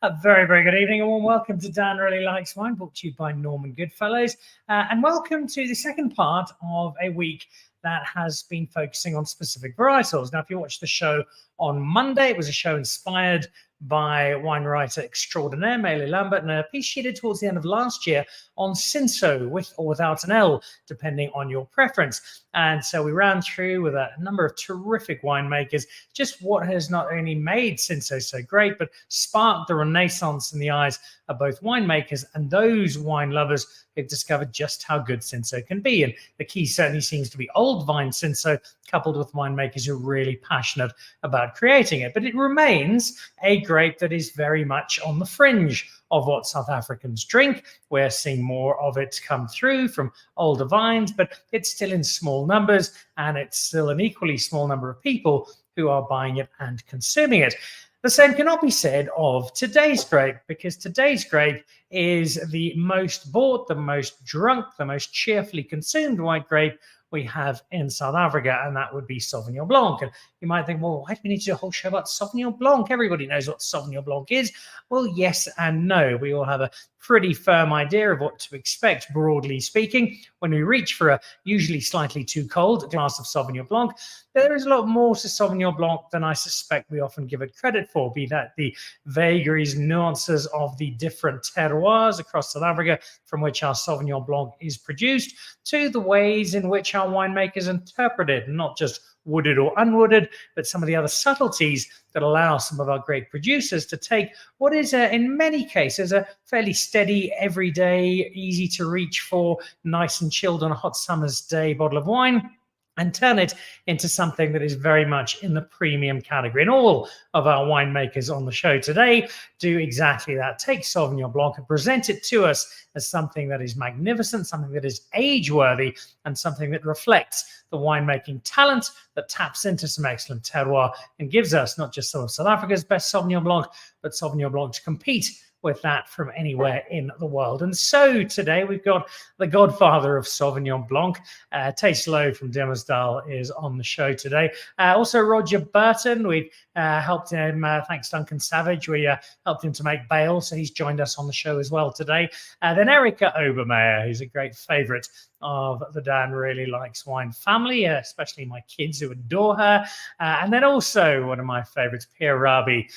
A very, very good evening, and warm welcome to Dan Really Likes Wine, brought to you by Norman Goodfellows. And welcome to the second part of a week that has been focusing on specific varietals. Now, if you watched the show on Monday, it was a show inspired by wine writer extraordinaire Meili Lambert, and a piece she did towards the end of last year on Cinsault, with or without an L, depending on your preference. And so we ran through with a number of terrific winemakers just what has not only made Cinsault so great, but sparked the renaissance in the eyes of both winemakers and those wine lovers who've discovered just how good Cinsault can be. And the key certainly seems to be old vine Cinsault, coupled with winemakers who are really passionate about creating it. But it remains a grape that is very much on the fringe of what South Africans drink. We're seeing more of it come through from older vines, but it's still in small numbers, and it's still an equally small number of people who are buying it and consuming it. The same cannot be said of today's grape, because today's grape is the most bought, the most drunk, the most cheerfully consumed white grape we have in South Africa, and that would be Sauvignon Blanc. And you might think, well, why do we need to do a whole show about Sauvignon Blanc? Everybody knows what Sauvignon Blanc is. Well, yes and no. We all have a pretty firm idea of what to expect, broadly speaking, when we reach for a usually slightly too cold glass of Sauvignon Blanc. There is a lot more to Sauvignon Blanc than I suspect we often give it credit for, be that the vagaries, nuances of the different terroirs across South Africa from which our Sauvignon Blanc is produced, to the ways in which our winemakers interpret it, not just wooded or unwooded, but some of the other subtleties that allow some of our great producers to take what is, in many cases, a fairly steady, everyday, easy to reach for, nice and chilled on a hot summer's day bottle of wine, and turn it into something that is very much in the premium category. And all of our winemakers on the show today do exactly that. Take Sauvignon Blanc and present it to us as something that is magnificent, something that is age-worthy, and something that reflects the winemaking talent that taps into some excellent terroir and gives us not just some of South Africa's best Sauvignon Blanc, but Sauvignon Blanc to compete with that from anywhere in the world. And so today we've got the godfather of Sauvignon Blanc, Taste Louw from Diemersdal, is on the show today. Also Roger Burton, we've helped him, thanks Duncan Savage, we helped him to make bail, so he's joined us on the show as well today. Then Erika Obermeyer, who's a great favourite of the Dan Really Likes Wine family, especially my kids who adore her. And then also one of my favourites, Pierre Rabie,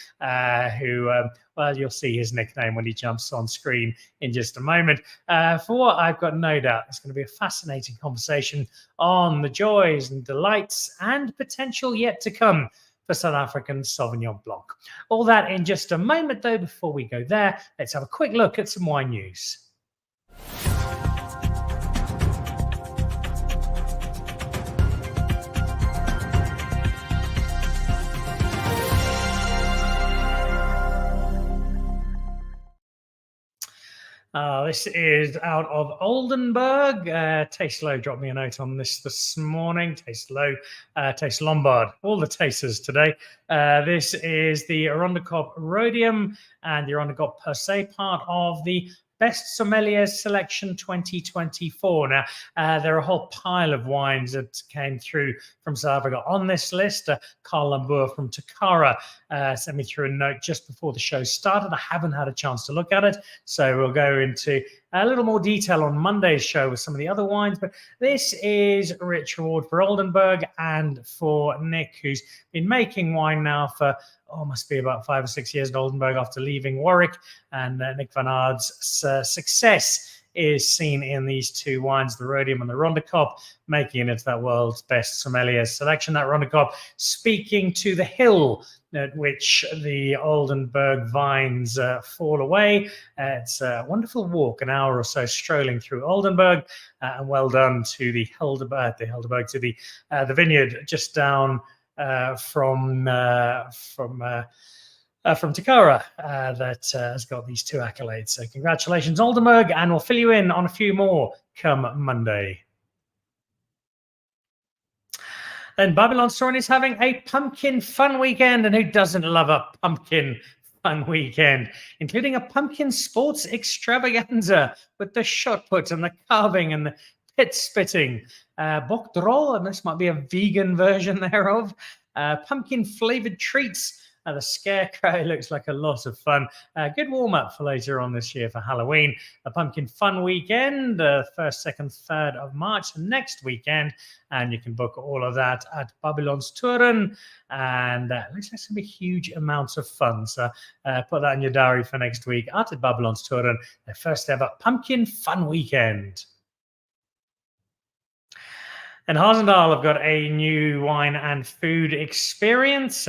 who, well, you'll see his nickname when he jumps on screen in just a moment. For what I've got no doubt, it's going to be a fascinating conversation on the joys and delights and potential yet to come for South African Sauvignon Blanc. All that in just a moment, though. Before we go there, let's have a quick look at some wine news. This is out of Oldenburg. Taste Louw dropped me a note on this morning. Taste Louw, Taste Lombard, all the tasters today. This is the Arondikop Rhodium and the Arondikop Per Se, part of the Best Sommeliers Selection 2024. Now, there are a whole pile of wines that came through from South Africa on this list. Carl Lambour from Takara sent me through a note just before the show started. I haven't had a chance to look at it, so we'll go into a little more detail on Monday's show with some of the other wines. But this is a rich reward for Oldenburg and for Nick, who's been making wine now for must be about 5 or 6 years at Oldenburg after leaving Warwick. And Nick Van Aard's success is seen in these two wines, the Rhodium and the Rondikop, making it that world's best sommelier selection. That Rondikop speaking to the hill at which the Oldenburg vines fall away. It's a wonderful walk, an hour or so strolling through Oldenburg, and well done to the Helderberg, to the vineyard just down from Takara that has got these two accolades. So congratulations, Oldenburg, and we'll fill you in on a few more come Monday. Then Babylon Sorin is having a pumpkin fun weekend, and who doesn't love a pumpkin fun weekend, including a pumpkin sports extravaganza with the shot put and the carving and the pit spitting, bokdrol, and this might be a vegan version thereof, pumpkin flavored treats, The scarecrow looks like a lot of fun. Good warm-up for later on this year for Halloween. The Pumpkin Fun Weekend, 1st, 2nd, 3rd of March, next weekend. And you can book all of that at Babylonsturen. And it looks like it's going to be huge amounts of fun. So put that in your diary for next week at Babylonsturen, their first ever Pumpkin Fun Weekend. And Harsendal have got a new wine and food experience.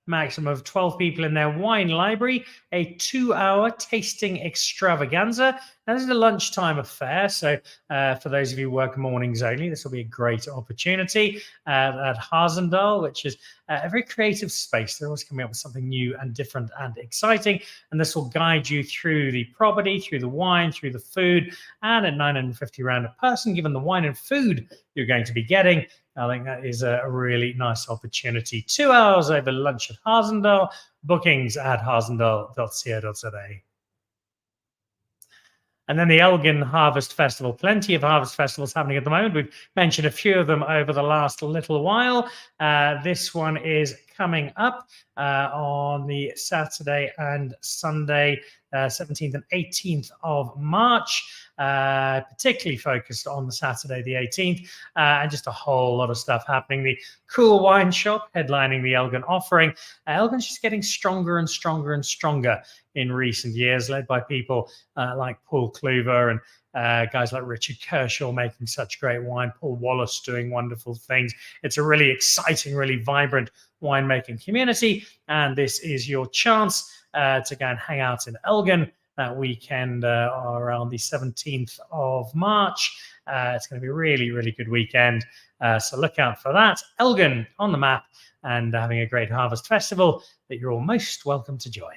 Maximum of 12 people in their wine library, a 2-hour tasting extravaganza. Now, this is a lunchtime affair, so for those of you who work mornings only, this will be a great opportunity at Harsendal, which is a very creative space. They're always coming up with something new and different and exciting, and this will guide you through the property, through the wine, through the food, and at £950 a person, given the wine and food you're going to be getting, I think that is a really nice opportunity. 2 hours over lunch at Harsendal. Bookings at harsendal.co.za. And then the Elgin Harvest Festival. Plenty of harvest festivals happening at the moment. We've mentioned a few of them over the last little while. This one is coming up on the Saturday and Sunday, 17th and 18th of March. Particularly focused on the Saturday, the 18th, and just a whole lot of stuff happening. The Cool Wine Shop headlining the Elgin offering. Elgin's just getting stronger and stronger and stronger in recent years, led by people like Paul Kluver and guys like Richard Kershaw making such great wine, Paul Wallace doing wonderful things. It's a really exciting, really vibrant winemaking community, and this is your chance to go and hang out in Elgin that weekend around the 17th of March. It's going to be a really, really good weekend. So look out for that. Elgin on the map and having a great harvest festival that you're all most welcome to join.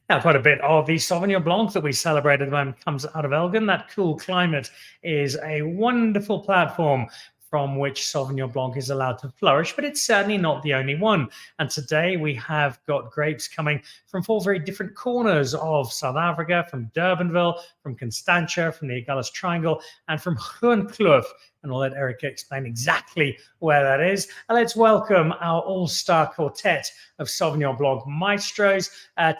Now, quite a bit of the Sauvignon Blanc that we celebrate at the moment comes out of Elgin. That cool climate is a wonderful platform from which Sauvignon Blanc is allowed to flourish, but it's certainly not the only one. And today we have got grapes coming from 4 very different corners of South Africa, from Durbanville, from Constantia, from the Agulhas Triangle, and from Groenkloof. And I'll let Erika explain exactly where that is. And let's welcome our all-star quartet of Sauvignon Blanc maestros.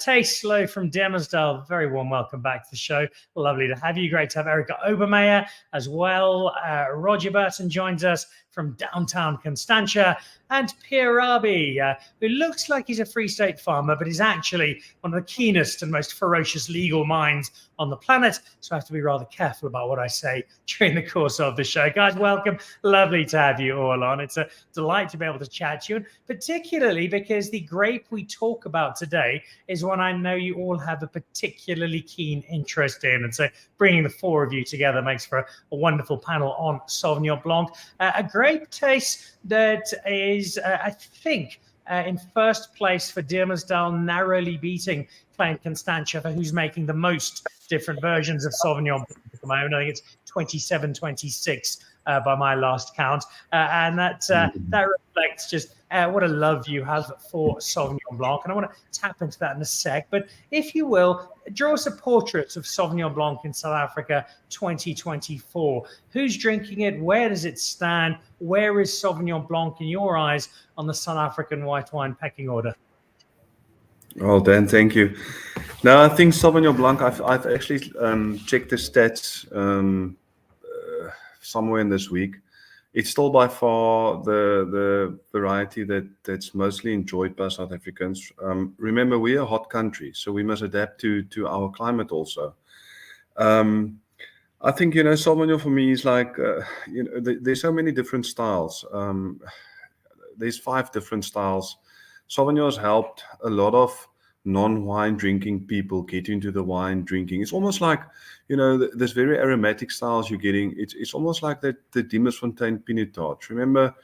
Taste Louw from Diemersdal, very warm welcome back to the show. Lovely to have you. Great to have Erika Obermeyer as well. Roger Burton joins us from downtown Constantia, and Pierre, Rabie, who looks like he's a Free State farmer, but is actually one of the keenest and most ferocious legal minds on the planet. So I have to be rather careful about what I say during the course of the show. Guys, welcome. Lovely to have you all on. It's a delight to be able to chat to you, and particularly because the grape we talk about today is one I know you all have a particularly keen interest in. And so bringing the 4 of you together makes for a wonderful panel on Sauvignon Blanc. A grape taste that is, I think, in first place for Diemersdal, narrowly beating Klein Constantia for who's making the most different versions of Sauvignon Blanc at the moment. I think it's 27, 26 by my last count. And that reflects just what a love you have for Sauvignon Blanc. And I want to tap into that in a sec. But if you will, draw us a portrait of Sauvignon Blanc in South Africa 2024. Who's drinking it? Where does it stand? Where is Sauvignon Blanc in your eyes on the South African white wine pecking order? Oh, Dan, thank you. No, I think Sauvignon Blanc, I've actually checked the stats somewhere in this week. It's still by far the variety that's mostly enjoyed by South Africans. Remember, we're a hot country, so we must adapt to our climate also. I think, Sauvignon for me is like, there's so many different styles. There's 5 different styles. Sauvignon has helped a lot of non-wine drinking people get into the wine drinking. It's almost like, this very aromatic styles you're getting. It's almost like the Diemersfontein Pinotage. Remember,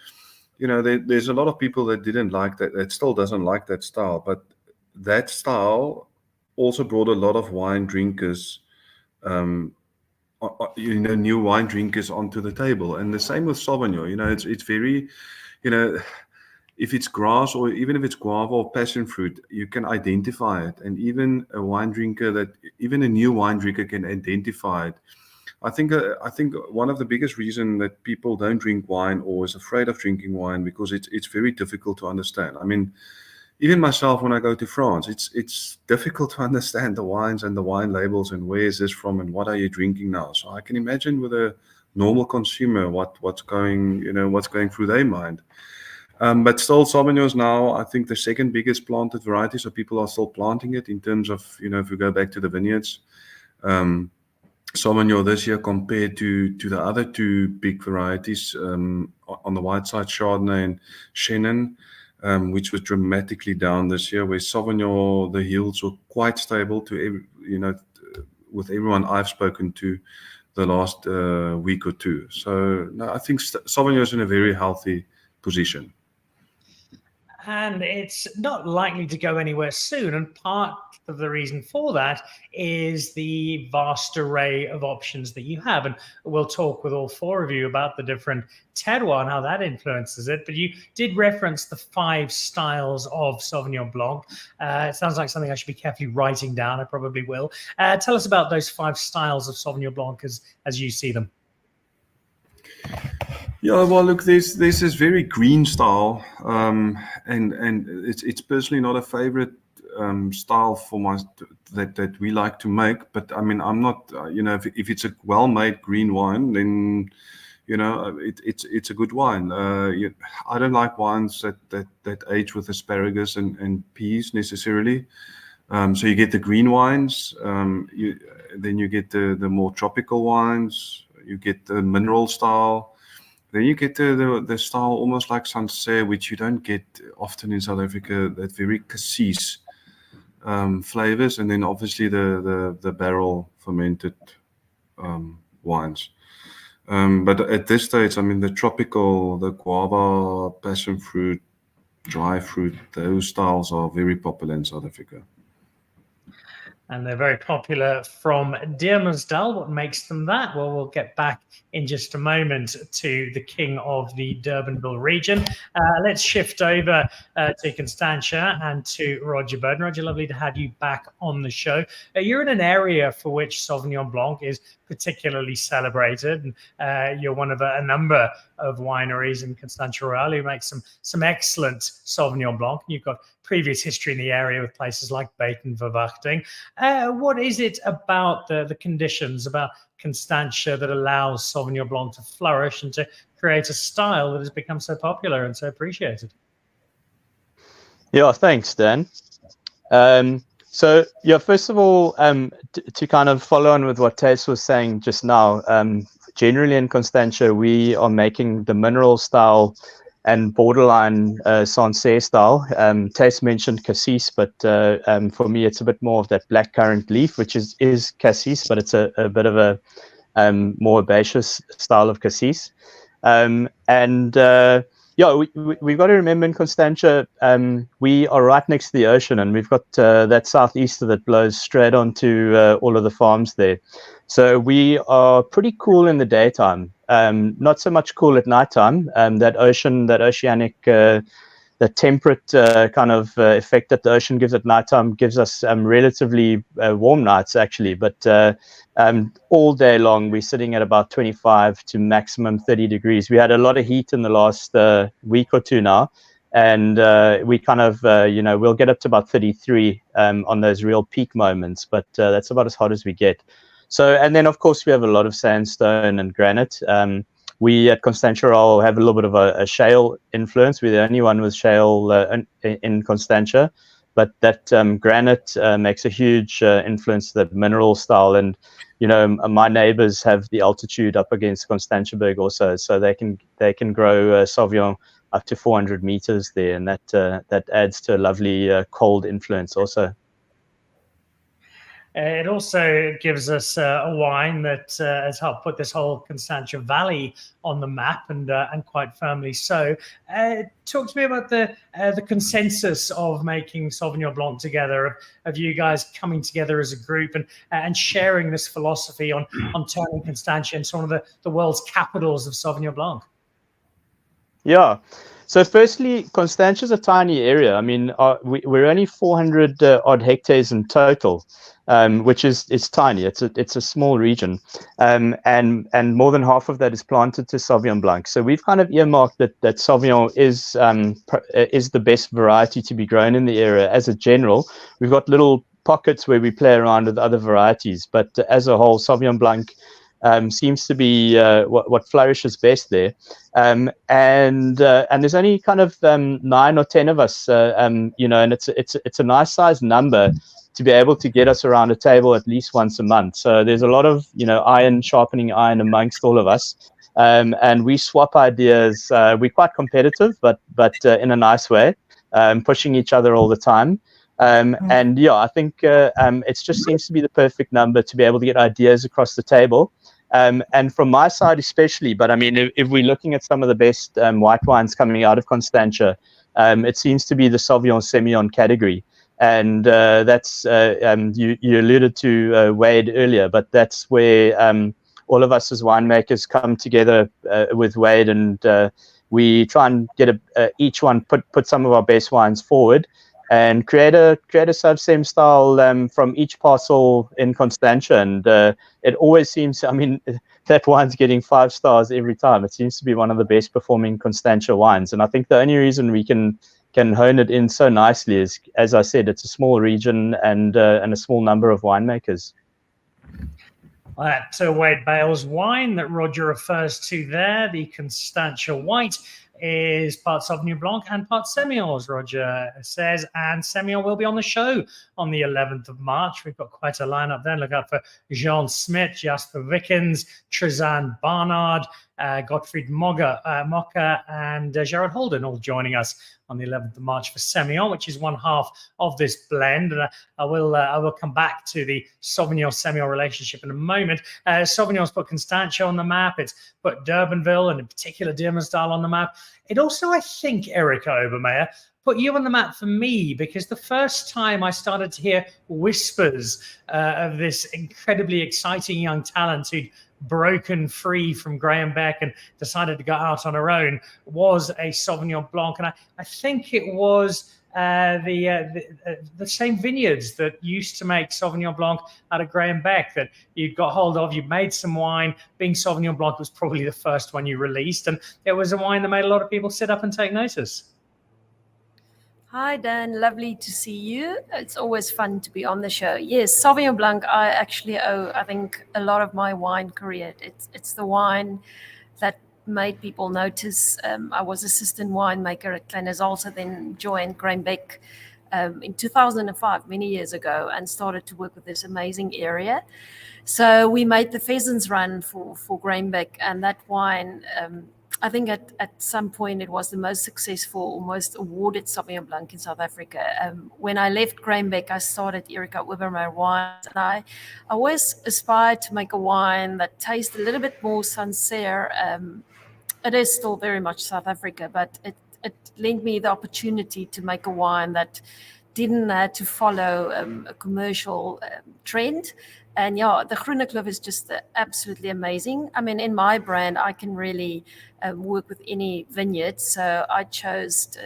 there's a lot of people that didn't like that still doesn't like that style. But that style also brought a lot of wine drinkers, new wine drinkers onto the table. And the same with Sauvignon. It's very, if it's grass or even if it's guava or passion fruit, you can identify it. And even a new wine drinker can identify it. I think one of the biggest reasons that people don't drink wine or is afraid of drinking wine because it's very difficult to understand. I mean, even myself, when I go to France, it's difficult to understand the wines and the wine labels and where is this from and what are you drinking now. So I can imagine with a normal consumer what's going through their mind. But still, Sauvignon's now, I think, the second biggest planted variety. So people are still planting it in terms of, if we go back to the vineyards. Sauvignon this year compared to the other two big varieties, on the white side, Chardonnay and Chenin, which was dramatically down this year, where Sauvignon, the yields were quite stable with everyone I've spoken to the last week or two. So no, I think Sauvignon is in a very healthy position. And it's not likely to go anywhere soon. And part of the reason for that is the vast array of options that you have. And we'll talk with all four of you about the different terroir and how that influences it. But you did reference the 5 styles of Sauvignon Blanc. It sounds like something I should be carefully writing down. I probably will. Tell us about those 5 styles of Sauvignon Blanc as you see them. Yeah, well, look, there's this very green style, and it's personally not a favorite style for that we like to make. But I mean, I'm not, if it's a well-made green wine, then it's a good wine. I don't like wines that age with asparagus and peas necessarily. So you get the green wines, then you get the more tropical wines, you get the mineral style. Then you get the style almost like Sancerre, which you don't get often in South Africa, that very cassis flavors, and then obviously the barrel fermented wines. But at this stage, I mean, the tropical, the guava, passion fruit, dry fruit, those styles are very popular in South Africa. And they're very popular from Diemersdal. What makes them that? Well, we'll get back in just a moment to the king of the Durbanville region. Let's shift over to Constantia and to Roger Burton. Roger, lovely to have you back on the show. You're in an area for which Sauvignon Blanc is particularly celebrated. And you're one of a number of wineries in Constantia Royale who make some excellent Sauvignon Blanc. You've got previous history in the area with places like Burton, Verwachting. What is it about the conditions, about Constantia, that allows Sauvignon Blanc to flourish and to create a style that has become so popular and so appreciated? Yeah, thanks, Dan. So, yeah, first of all, to kind of follow on with what Tace was saying just now, generally in Constantia, we are making the mineral style and borderline Sancerre style. Tace mentioned cassis, but for me, it's a bit more of that blackcurrant leaf, which is cassis, but it's a bit of a more herbaceous style of cassis. Yeah, we've got to remember in Constantia, we are right next to the ocean, and we've got that southeaster that blows straight onto all of the farms there. So we are pretty cool in the daytime, not so much cool at nighttime. That oceanic, the temperate kind of effect that the ocean gives at nighttime gives us relatively warm nights, actually. But all day long, we're sitting at about 25 to maximum 30 degrees. We had a lot of heat in the last week or two now, and we kind of, we'll get up to about 33 on those real peak moments, but that's about as hot as we get. So, and then, of course, we have a lot of sandstone and granite. We at Constantia Royale have a little bit of a shale influence. We're the only one with shale in Constantia, but that granite makes a huge influence to that mineral style. And my neighbors have the altitude up against Constantiaberg also, so they can grow Sauvignon up to 400 meters there, and that adds to a lovely cold influence also. It also gives us a wine that has helped put this whole Constantia Valley on the map, and quite firmly so. Talk to me about the consensus of making Sauvignon Blanc together, of you guys coming together as a group and sharing this philosophy on turning Constantia into one of the world's capitals of Sauvignon Blanc. Yeah. So firstly, Constantia is a tiny area. I mean, we're only 400 odd hectares in total, which is tiny. It's a small region, and more than half of that is planted to Sauvignon Blanc. So we've kind of earmarked that Sauvignon is the best variety to be grown in the area. As a general, we've got little pockets where we play around with other varieties, but as a whole, Sauvignon Blanc seems to be what flourishes best there. And there's only kind of 9 or 10 of us, and it's a nice sized number to be able to get us around a table at least once a month. So there's a lot of sharpening iron amongst all of us, and we swap ideas. We're quite competitive, but in a nice way, pushing each other all the time. And yeah, I think it just seems to be the perfect number to be able to get ideas across the table. And from my side especially, but I mean, if we're looking at some of the best white wines coming out of Constantia, it seems to be the Sauvignon Semillon category. And that's, you alluded to Wade earlier, but that's where all of us as winemakers come together with Wade, and we try and get each one put some of our best wines forward and create a Sav-Sem style from each parcel in Constantia. And it always seems, I mean, that wine's getting 5 stars every time. It seems to be one of the best performing Constantia wines. And I think the only reason we can hone it in so nicely is, as I said, it's a small region and a small number of winemakers. That Wade Bales wine that Roger refers to there, the Constantia White, is part Sauvignon Blanc and part Semillon, as Roger says, and Semillon will be on the show on the 11th of March. We've got quite a lineup then. Look out for Jean Smith, Jasper Wickens, Trizanne Barnard, Gottfried Mocker, and Gerard Holden all joining us on the 11th of March for Semillon, which is one half of this blend. And I will come back to the Sauvignon-Semillon relationship in a moment. Sauvignon's put Constantia on the map. It's put Durbanville and in particular Diemersdal on the map. It also, I think, Erika Obermeyer, put you on the map for me, because the first time I started to hear whispers of this incredibly exciting young talent who'd broken free from Graham Beck and decided to go out on her own was a Sauvignon Blanc. And I think it was the same vineyards that used to make Sauvignon Blanc out of Graham Beck that you got hold of. You made some wine. Being Sauvignon Blanc was probably the first one you released, and it was a wine that made a lot of people sit up and take notice. Hi, Dan. Lovely to see you. It's always fun to be on the show. Yes, Sauvignon Blanc, I actually owe, I think, a lot of my wine career. It's the wine that made people notice. I was assistant winemaker at Kleine Zalze, then joined Graham Beck in 2005, many years ago, and started to work with this amazing area. So we made the Pheasants Run for Graham Beck, and that wine, I think at some point it was the most successful, most awarded Sauvignon Blanc in South Africa. When I left Graham Beck, I started Erika Obermeyer Wines, and I always aspired to make a wine that tastes a little bit more Sancerre. It is still very much South Africa, but it lent me the opportunity to make a wine that didn't have to follow a commercial trend. And yeah, the Groene Kloof is just absolutely amazing. I mean, in my brand, I can really work with any vineyard. So I chose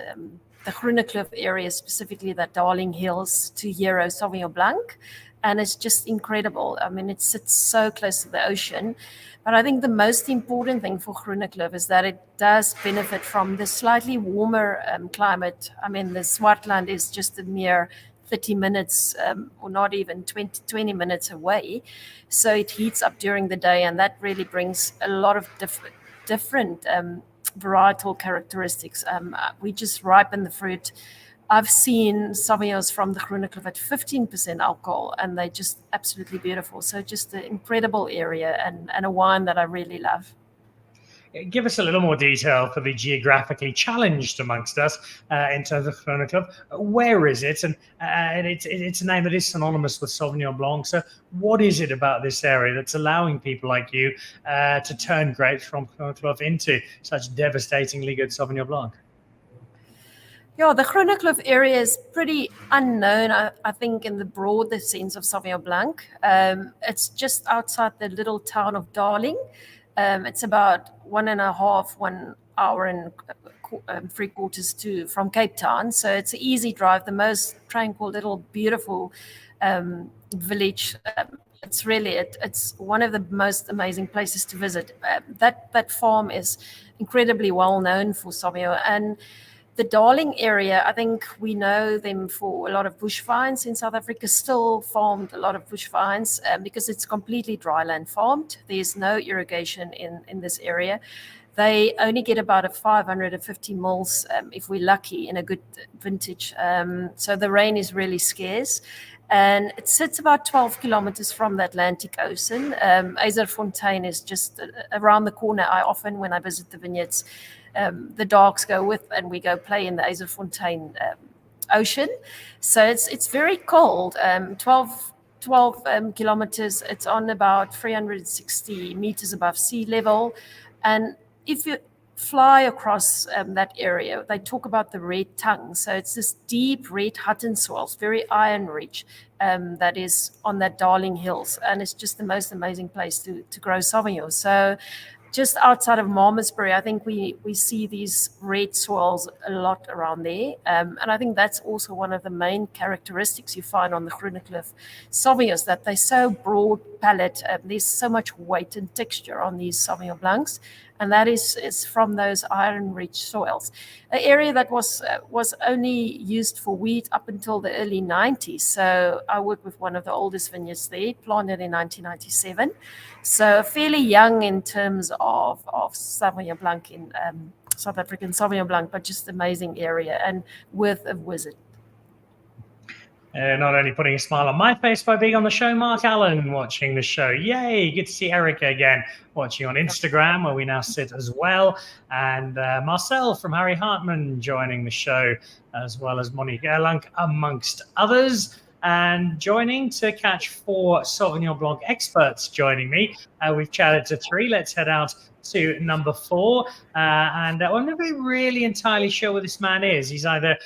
the Groene Kloof area, specifically the Darling Hills to Hero Sauvignon Blanc. And it's just incredible. I mean, it sits so close to the ocean. But I think the most important thing for Groene Kloof is that it does benefit from the slightly warmer climate. I mean, the Swartland is just a mere 30 minutes or not even 20 minutes away. So it heats up during the day, and that really brings a lot of different varietal characteristics. We just ripen the fruit. I've seen Sauvignons from the Groene Kloof at 15% alcohol, and they're just absolutely beautiful. So just an incredible area and a wine that I really love. Give us a little more detail for the geographically challenged amongst us in terms of Groene Kloof. Where is it? And it's a name that is synonymous with Sauvignon Blanc. So what is it about this area that's allowing people like you to turn grapes from Groene Kloof into such devastatingly good Sauvignon Blanc? Yeah, the Groene Kloof area is pretty unknown, I think, in the broader sense of Sauvignon Blanc. It's just outside the little town of Darling. It's about 1 hour and 3/4 from Cape Town. So it's an easy drive, the most tranquil, little, beautiful village. It's one of the most amazing places to visit. That farm is incredibly well known for Sauvignon. And the Darling area, I think we know them for a lot of bush vines in South Africa, still farmed a lot of bush vines because it's completely dryland farmed. There's no irrigation in this area. They only get about 550 mils if we're lucky in a good vintage. So the rain is really scarce. And it sits about 12 kilometers from the Atlantic Ocean. Fontein is just around the corner. When I visit the vineyards, the dogs go with, and we go play in the Fontein ocean. So it's very cold. 12 kilometers. It's on about 360 meters above sea level. And if you fly across that area, they talk about the red tongue. So it's this deep red Hutton soils, very iron rich, that is on that Darling Hills. And it's just the most amazing place to grow Sauvignon. So just outside of Malmesbury, I think we see these red soils a lot around there. And I think that's also one of the main characteristics you find on the Groenekloof Sauvignons, that they're so broad palate. There's so much weight and texture on these Sauvignon Blancs. And that is from those iron-rich soils. An area that was only used for wheat up until the early 90s. So I worked with one of the oldest vineyards there, planted in 1997. So fairly young in terms of Sauvignon Blanc in South African Sauvignon Blanc, but just amazing area and worth a visit. Not only putting a smile on my face by being on the show, Mark Allen watching the show. Yay, good to see Erika again watching on Instagram, where we now sit as well. And Marcel from Harry Hartman joining the show, as well as Monique Erlunk, amongst others. And joining to catch 4 Sauvignon Blanc experts joining me. We've chatted to 3. Let's head out to number 4. And I'm not really entirely sure what this man is. He's either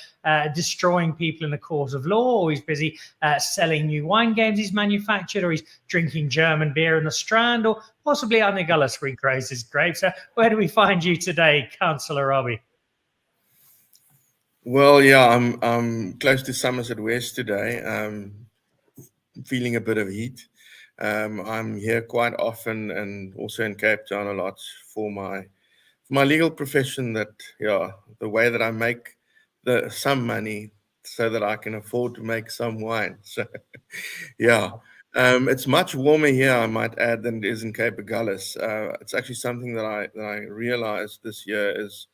destroying people in the court of law, or he's busy selling new wine games he's manufactured, or he's drinking German beer in the Strand, or possibly Anagullis regrows his grapes. So where do we find you today, Councillor Rabie? Well, yeah, I'm close to Somerset West today. Feeling a bit of heat. I'm here quite often, and also in Cape Town a lot for my legal profession. That the way that I make some money so that I can afford to make some wine. So it's much warmer here, I might add, than it is in Cape Agulhas. It's actually something that I realized this year is.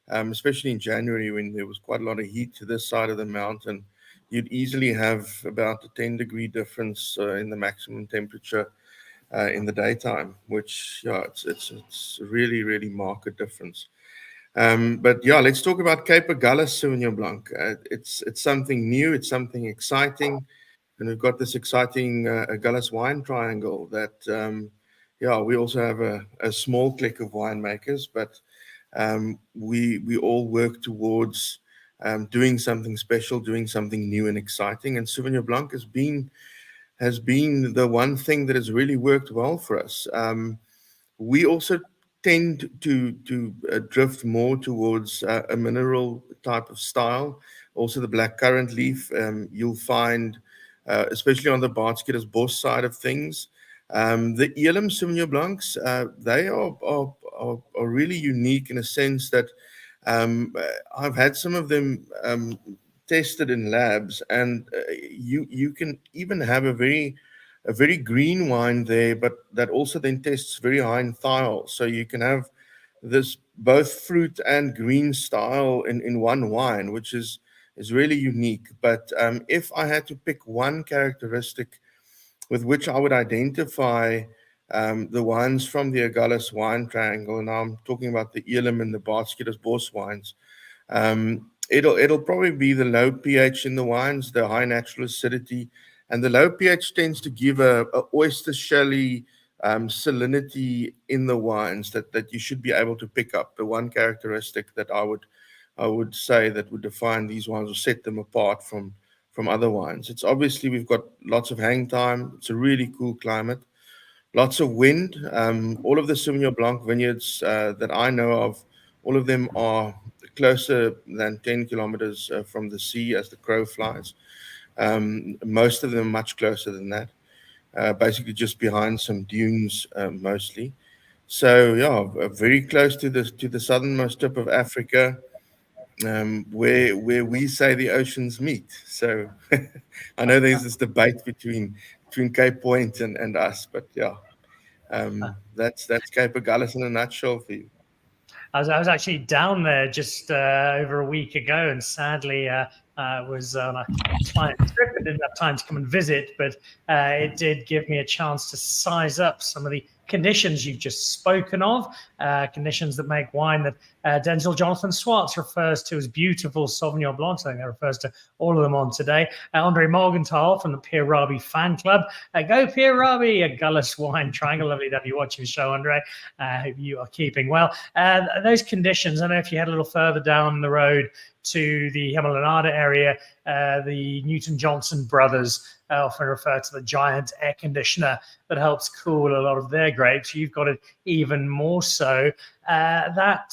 Especially in January, when there was quite a lot of heat to this side of the mountain, you'd easily have about a 10-degree difference in the maximum temperature in the daytime, which it's a really, really marked difference. But let's talk about Cape Agulhas Sauvignon Blanc. It's something new, it's something exciting, and we've got this exciting Agulhas wine triangle that we also have a small clique of winemakers, but we all work towards doing something special, doing something new and exciting. And Sauvignon Blanc has been the one thing that has really worked well for us. We also tend to drift more towards a mineral type of style. Also the blackcurrant leaf, you'll find, especially on the Baartskieders Bos side of things, the Elam Sauvignon Blancs, they are really unique in a sense that I've had some of them tested in labs, and you can even have a very green wine there, but that also then tests very high in thiol. So you can have this both fruit and green style in one wine, which is really unique. But if I had to pick one characteristic with which I would identify the wines from the Agulhas wine triangle, and I'm talking about the Elam and the Baartskieders Bos wines, it'll probably be the low pH in the wines, the high natural acidity, and the low pH tends to give a oyster shelly salinity in the wines that you should be able to pick up. The one characteristic that I would say that would define these wines or set them apart from other wines. It's obviously we've got lots of hang time. It's a really cool climate, lots of wind. All of the Sauvignon Blanc vineyards that I know of, all of them are closer than 10 kilometers from the sea as the crow flies. Most of them much closer than that, basically just behind some dunes mostly. So yeah, very close to the southernmost tip of Africa, where we say the oceans meet. So I know there's this debate between Cape Point and us, but yeah, that's Cape Agulhas in a nutshell for you. I was actually down there just over a week ago, and sadly was on a client trip and didn't have time to come and visit, but it did give me a chance to size up some of the conditions you've just spoken of, conditions that make wine that Denzel Jonathan Swartz refers to as beautiful Sauvignon Blanc. I think that refers to all of them on today. Andre Morgenthal from the Pierre Rabie fan club. Go Pierre Rabie, a Gullus wine triangle. Lovely to have you watching the show, Andre. I hope you are keeping well. Those conditions, I know if you head a little further down the road to the Hemel area, the Newton-Johnson brothers often refer to the Giant air conditioner that helps cool a lot of their grapes. You've got it even more so. That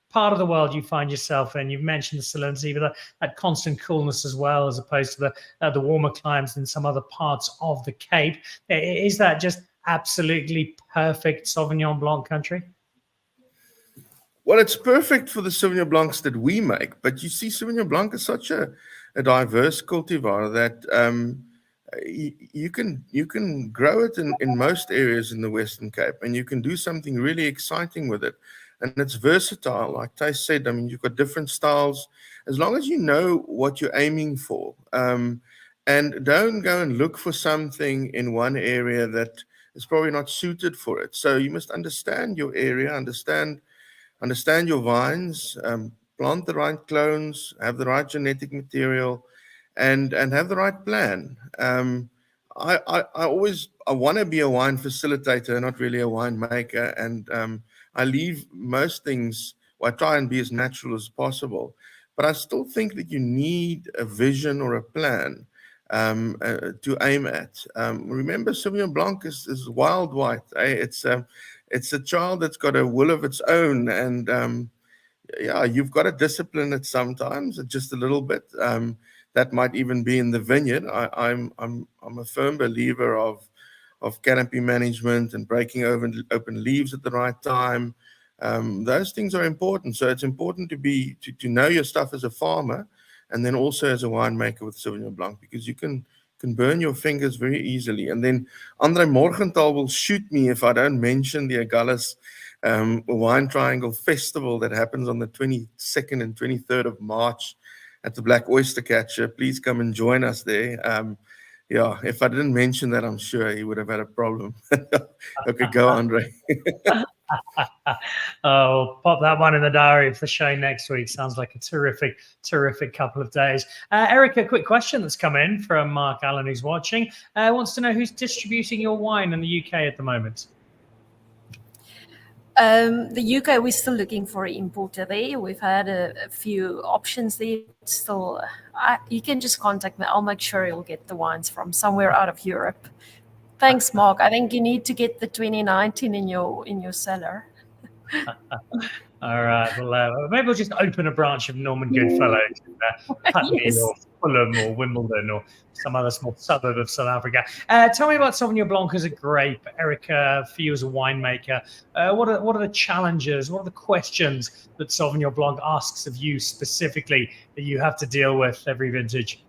part of the world you find yourself in, you've mentioned the salinity, but that constant coolness as well, as opposed to the warmer climes in some other parts of the Cape. Is that just absolutely perfect Sauvignon Blanc country? Well, it's perfect for the Sauvignon Blancs that we make, but you see, Sauvignon Blanc is such a diverse cultivar that you can grow it in most areas in the Western Cape, and you can do something really exciting with it. And it's versatile, like Thijs said. I mean, you've got different styles, as long as you know what you're aiming for. And don't go and look for something in one area that is probably not suited for it. So you must understand your area, understand your vines, plant the right clones, have the right genetic material, and have the right plan. I want to be a wine facilitator, not really a winemaker, and I leave most things, well, I try and be as natural as possible, but I still think that you need a vision or a plan to aim at. Remember, Sauvignon Blanc is wild white. It's a child that's got a will of its own, and yeah, you've got to discipline it sometimes, just a little bit. That might even be in the vineyard. I'm a firm believer of canopy management and breaking open leaves at the right time. Those things are important. So it's important to know your stuff as a farmer, and then also as a winemaker with Sauvignon Blanc, because you can burn your fingers very easily. And then Andre Morgenthal will shoot me if I don't mention the Agulhas Wine Triangle Festival that happens on the 22nd and 23rd of March at the Black Oyster Catcher. Please come and join us there. Yeah, if I didn't mention that, I'm sure he would have had a problem. Okay, go, Andre. Oh, pop that one in the diary for the show next week. Sounds like a terrific couple of days. Erika, a quick question that's come in from Mark Allen, who's watching. Wants to know who's distributing your wine in the UK at the moment. The UK, we're still looking for an importer there. We've had a few options there. Still, you can just contact me. I'll make sure you'll get the wines from somewhere out of Europe. Thanks, Mark. I think you need to get the 2019 in your cellar. All right. Well, maybe we'll just open a branch of Norman Goodfellows in Putney Yes. or Fulham or Wimbledon or some other small suburb of South Africa. Tell me about Sauvignon Blanc as a grape, Erika, for you as a winemaker. What are the challenges? What are the questions that Sauvignon Blanc asks of you specifically that you have to deal with every vintage?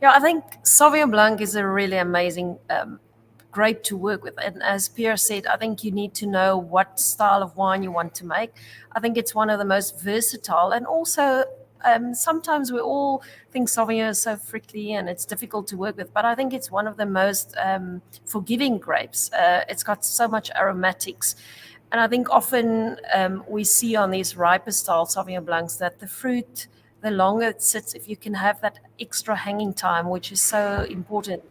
Yeah, I think Sauvignon Blanc is a really amazing grape to work with. And as Pierre said, I think you need to know what style of wine you want to make. I think it's one of the most versatile. And also, sometimes we all think Sauvignon is so prickly and it's difficult to work with, but I think it's one of the most forgiving grapes. It's got so much aromatics. And I think often we see on these riper style Sauvignon Blancs that the fruit, the longer it sits, if you can have that extra hanging time, which is so important.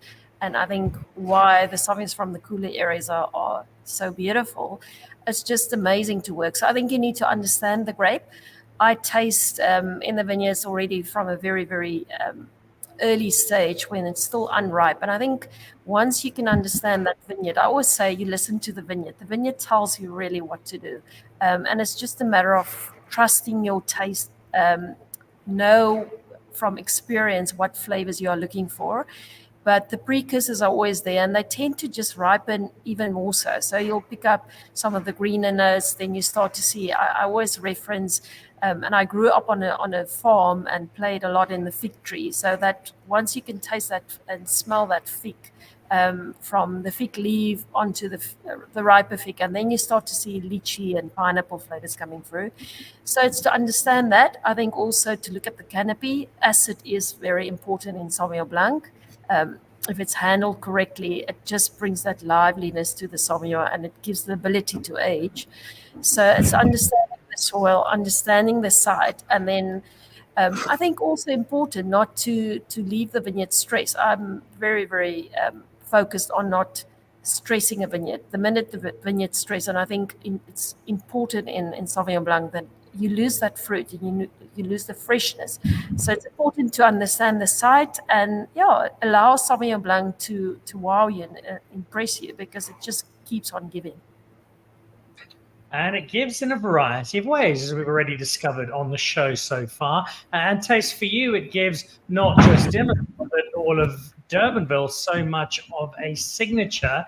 And I think why the Sauvignons from the cooler areas are so beautiful, it's just amazing to work. So I think you need to understand the grape. I taste in the vineyards already from a very, very early stage when it's still unripe. And I think once you can understand that vineyard, I always say you listen to the vineyard. The vineyard tells you really what to do. And it's just a matter of trusting your taste, know from experience what flavors you are looking for. But the precursors are always there, and they tend to just ripen even more so. So you'll pick up some of the greener notes, then you start to see, I always reference, and I grew up on a farm and played a lot in the fig tree, so that once you can taste that and smell that fig, from the fig leaf onto the riper fig, and then you start to see lychee and pineapple flavors coming through. So it's to understand that. I think also to look at the canopy. Acid is very important in Sauvignon Blanc. If it's handled correctly, it just brings that liveliness to the Sauvignon, and it gives the ability to age. So it's understanding the soil, understanding the site, and then I think also important not to leave the vineyard stress. I'm very, very focused on not stressing a vineyard. The minute the vineyard stress, and I think it's important in Sauvignon Blanc that you lose that fruit and you lose the freshness. So it's important to understand the site and allow Sauvignon Blanc to wow you and impress you, because it just keeps on giving. And it gives in a variety of ways, as we've already discovered on the show so far. And Taste, for you, it gives not just Diemersdal, but all of Durbanville so much of a signature.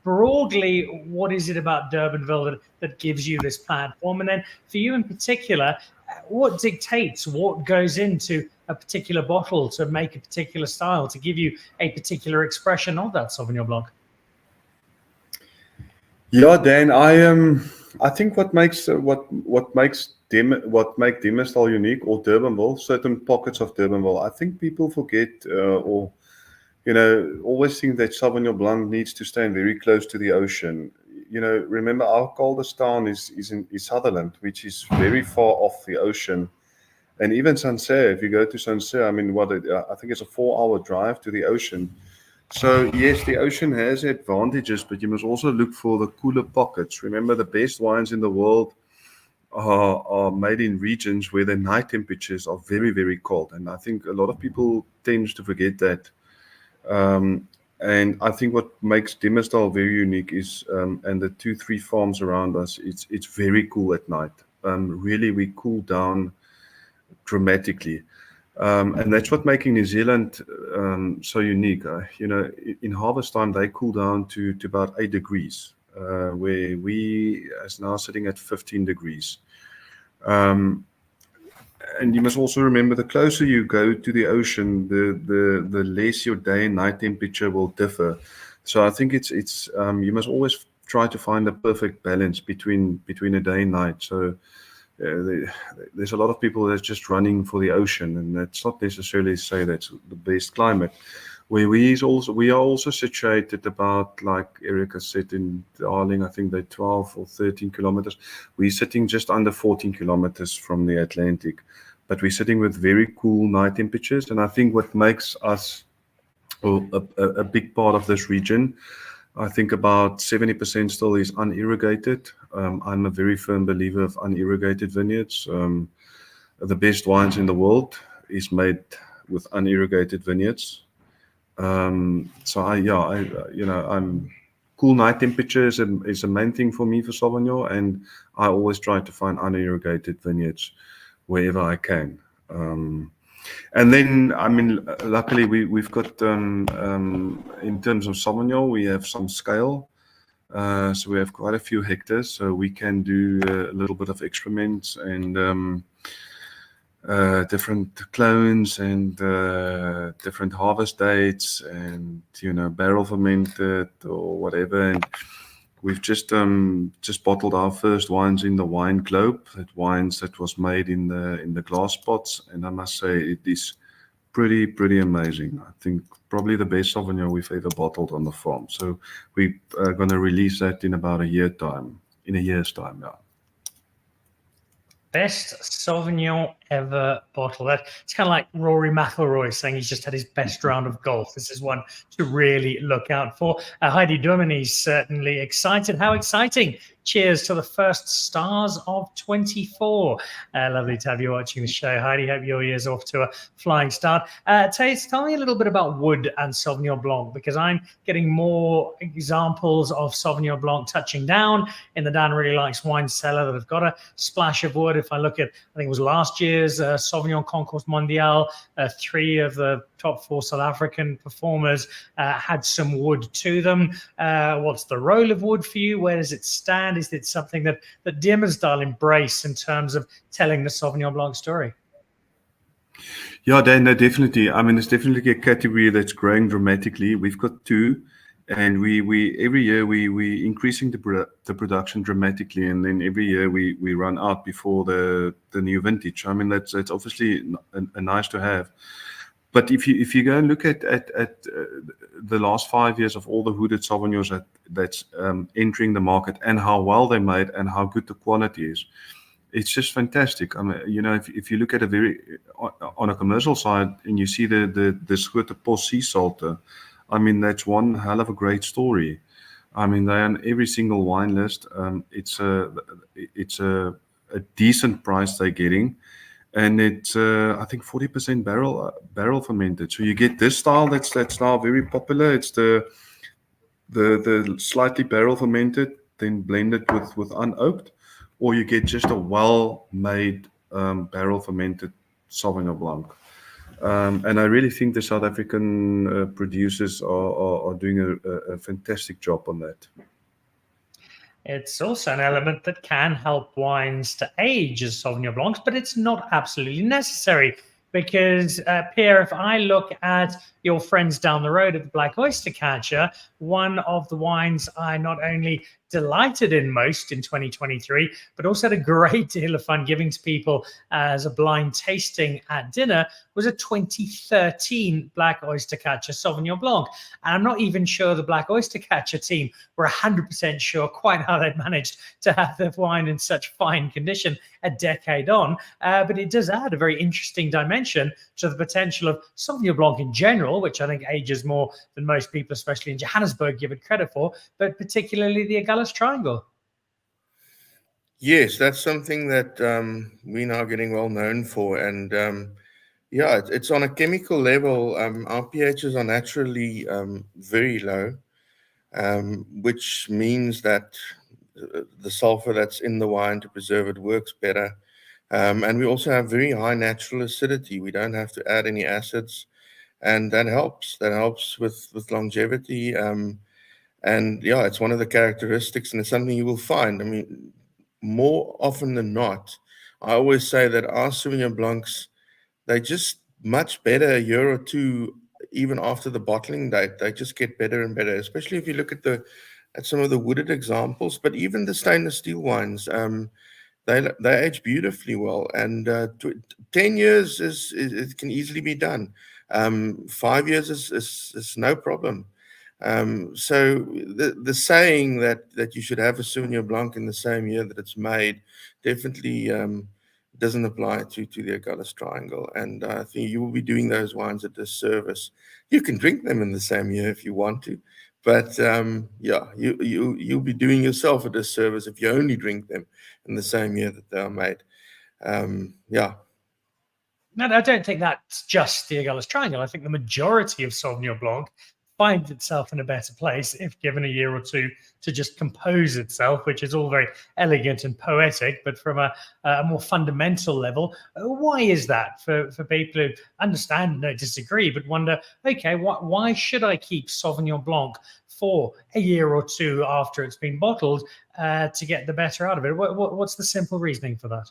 Broadly, what is it about Durbanville that gives you this platform? And then for you in particular, what dictates what goes into a particular bottle to make a particular style, to give you a particular expression of that Sauvignon Blanc? Yeah, Dan, I think what makes Diemersdal unique, or Durbanville, certain pockets of Durbanville, I think people forget or always think that Sauvignon Blanc needs to stand very close to the ocean. Remember our coldest town is Sutherland, which is very far off the ocean. And even Sancerre, if you go to Sancerre, I think it's a 4-hour drive to the ocean. So yes, the ocean has advantages, but you must also look for the cooler pockets. Remember, the best wines in the world are made in regions where the night temperatures are very, very cold. And I think a lot of people tend to forget that. And I think what makes Diemersdal very unique is, and the 2-3 farms around us, it's very cool at night. Really, we cool down dramatically. And that's what making New Zealand so unique. In harvest time, they cool down to about 8 degrees, where we is now sitting at 15 degrees. And you must also remember, the closer you go to the ocean, the less your day and night temperature will differ. So I think it's you must always try to find a perfect balance between a day and night. So there's a lot of people that's just running for the ocean, and that's not necessarily say that's the best climate. Where we are also situated about, like Erika said, in Darling, I think they're 12 or 13 kilometers. We're sitting just under 14 kilometers from the Atlantic, but we're sitting with very cool night temperatures. And I think what makes us a big part of this region, I think about 70% still is unirrigated. I'm a very firm believer of unirrigated vineyards. The best wines in the world is made with unirrigated vineyards. I'm cool night temperature is a main thing for me for Sauvignon, and I always try to find unirrigated vineyards wherever I can. And then, luckily we've got, in terms of Sauvignon, we have some scale. So we have quite a few hectares, so we can do a little bit of experiments and different clones and different harvest dates and, barrel fermented or whatever. And we've just bottled our first wines in the wine globe, wines that was made in the glass pots, and I must say it is pretty amazing. I think probably the best Sauvignon we've ever bottled on the farm. So we are going to release that in about a year's time. Yeah. Best Sauvignon ever bottle. It's kind of like Rory McIlroy saying he's just had his best round of golf. This is one to really look out for. Heidi Dominy's certainly excited. How exciting! Cheers to the first stars of 24. Lovely to have you watching the show, Heidi. Hope your year's off to a flying start. Tace, tell me a little bit about wood and Sauvignon Blanc, because I'm getting more examples of Sauvignon Blanc touching down in the Dan Really Likes Wine cellar that have got a splash of wood. If I look at, I think it was last year's Sauvignon Concours Mondial, 3 of the top 4 South African performers had some wood to them. What's the role of wood for you? Where does it stand? Is it something that Diemersdal embrace in terms of telling the Sauvignon Blanc story? Yeah, Dan, no, definitely. I mean, it's definitely a category that's growing dramatically. We've got 2, and we every year we increasing the production dramatically, and then every year we run out before the new vintage. I mean, that's obviously a nice to have. But if you go and look at the last 5 years of all the hooded Sauvignons that's entering the market, and how well they made and how good the quality is, it's just fantastic. I mean, you know, if you look at on a commercial side and you see the Schote Post Sea Salter, I mean, that's one hell of a great story. I mean, they're on every single wine list. It's a decent price they're getting. And it's I think 40% barrel fermented. So you get this style that's now very popular. It's the slightly barrel fermented, then blended with unoaked, or you get just a well-made barrel fermented Sauvignon Blanc. And I really think the South African producers are doing a fantastic job on that. It's also an element that can help wines to age as Sauvignon Blancs, but it's not absolutely necessary. Because, Pierre, if I look at your friends down the road at the Black Oyster Catcher, one of the wines I not only delighted in most in 2023, but also had a great deal of fun giving to people as a blind tasting at dinner, was a 2013 Black Oyster Catcher Sauvignon Blanc. And I'm not even sure the Black Oyster Catcher team were 100% sure quite how they'd managed to have the wine in such fine condition a decade on. But it does add a very interesting dimension to the potential of Sauvignon Blanc in general, which I think ages more than most people, especially in Johannesburg, give it credit for, but particularly the Agulhas Triangle. Yes, that's something that we're now getting well known for. And yeah, it's on a chemical level. Our pHs are naturally very low, which means that the sulfur that's in the wine to preserve it works better. And we also have very high natural acidity. We don't have to add any acids, and that helps. That helps with longevity. And yeah, it's one of the characteristics, and it's something you will find. I mean, more often than not, I always say that our Sauvignon Blancs, they're just much better a year or two, even after the bottling date. They just get better and better, especially if you look at some of the wooded examples, but even the stainless steel wines. They age beautifully well, and 10 years it can easily be done. 5 years is no problem. So the saying that you should have a Sauvignon Blanc in the same year that it's made definitely doesn't apply to the Agulhas Triangle, and I think you will be doing those wines a disservice. You can drink them in the same year if you want to, but yeah, you'll be doing yourself a disservice if you only drink them in the same year that they are made. Yeah. No, I don't think that's just the Agulhas Triangle. I think the majority of Sauvignon Blanc finds itself in a better place if given a year or two to just compose itself, which is all very elegant and poetic, but from a more fundamental level. Why is that for people who understand, no, disagree, but wonder, okay, why should I keep Sauvignon Blanc for a year or two after it's been bottled to get the better out of it? What's the simple reasoning for that?